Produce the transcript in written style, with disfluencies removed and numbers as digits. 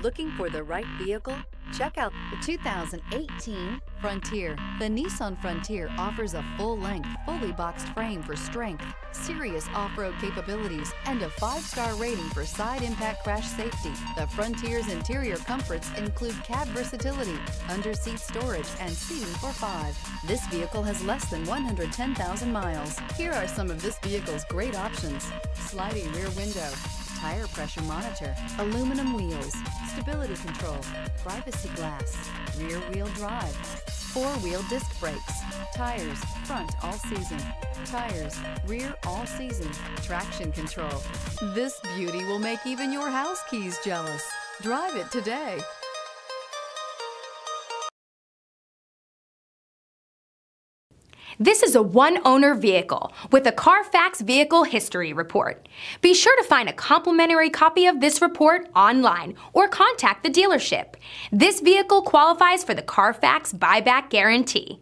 Looking for the right vehicle? Check out the 2018 Frontier. The Nissan Frontier offers a full-length, fully boxed frame for strength, serious off-road capabilities, and a 5-star rating for side impact crash safety. The Frontier's interior comforts include cab versatility, under-seat storage, and seating for 5. This vehicle has less than 110,000 miles. Here are some of this vehicle's great options: sliding rear window, tire pressure monitor, aluminum wheels, stability control, privacy glass, rear wheel drive, 4-wheel disc brakes, tires, front all season, tires, rear all season, traction control. This beauty will make even your house keys jealous. Drive it today. This is a one-owner vehicle with a Carfax Vehicle History Report. Be sure to find a complimentary copy of this report online or contact the dealership. This vehicle qualifies for the Carfax Buyback Guarantee.